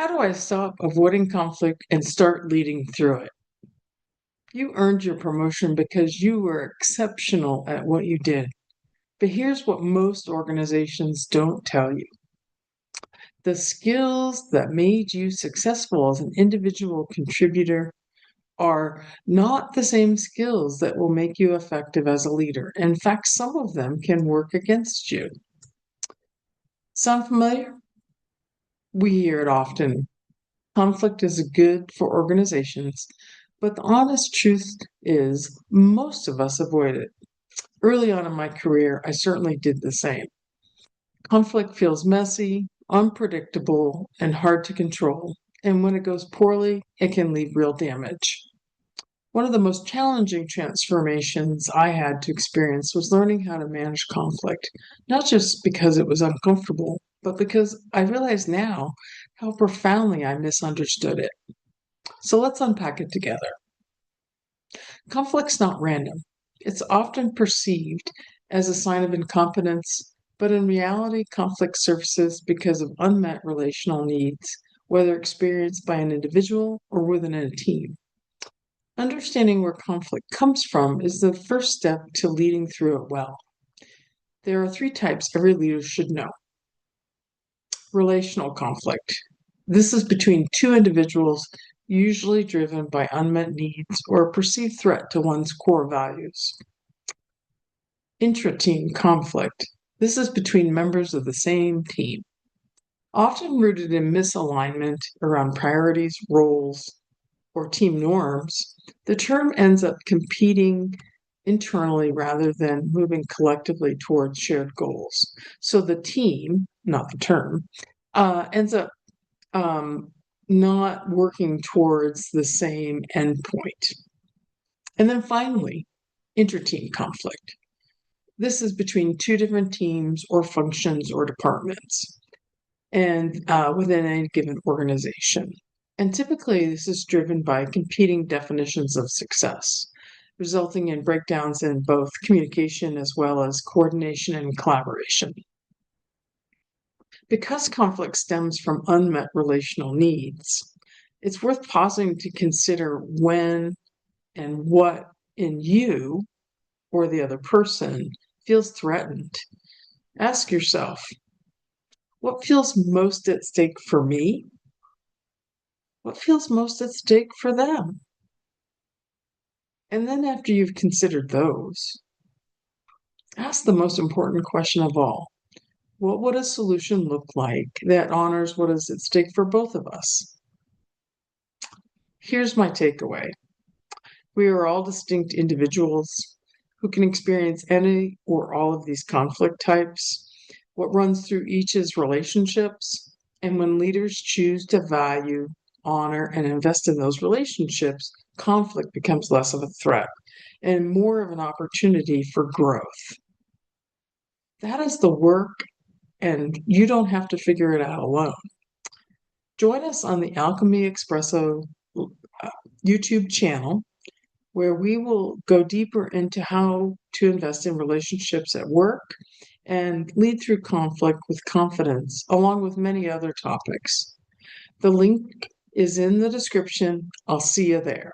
How do I stop avoiding conflict and start leading through it? You earned your promotion because you were exceptional at what you did. But here's what most organizations don't tell you. The skills that made you successful as an individual contributor are not the same skills that will make you effective as a leader. In fact, some of them can work against you. Sound familiar? We hear it often. Conflict is good for organizations, but the honest truth is most of us avoid it. Early on in my career, I certainly did the same. Conflict feels messy, unpredictable, and hard to control. And when it goes poorly, it can leave real damage. One of the most challenging transformations I had to experience was learning how to manage conflict, not just because it was uncomfortable, but because I realize now how profoundly I misunderstood it. So let's unpack it together. Conflict's not random. It's often perceived as a sign of incompetence, but in reality, conflict surfaces because of unmet relational needs, whether experienced by an individual or within a team. Understanding where conflict comes from is the first step to leading through it well. There are three types every leader should know. Relational conflict. This is between two individuals, usually driven by unmet needs or a perceived threat to one's core values. Intra-team conflict. This is between members of the same team, often rooted in misalignment around priorities, roles, or team norms. The term ends up competing internally rather than moving collectively towards shared goals. So the team, not the term, ends up not working towards the same endpoint. And then finally, inter-team conflict. This is between two different teams or functions or departments and within a given organization. And typically, this is driven by competing definitions of success, resulting in breakdowns in both communication as well as coordination and collaboration. Because conflict stems from unmet relational needs, it's worth pausing to consider when and what in you or the other person feels threatened. Ask yourself, what feels most at stake for me? What feels most at stake for them? And then after you've considered those, ask the most important question of all. What would a solution look like that honors what is at stake for both of us? Here's my takeaway. We are all distinct individuals who can experience any or all of these conflict types. What runs through each is relationships. And when leaders choose to value, honor, and invest in those relationships, conflict becomes less of a threat and more of an opportunity for growth. That is the work, and you don't have to figure it out alone. Join us on the Alchemy Espresso YouTube channel, where we will go deeper into how to invest in relationships at work and lead through conflict with confidence, along with many other topics. The link is in the description. I'll see you there.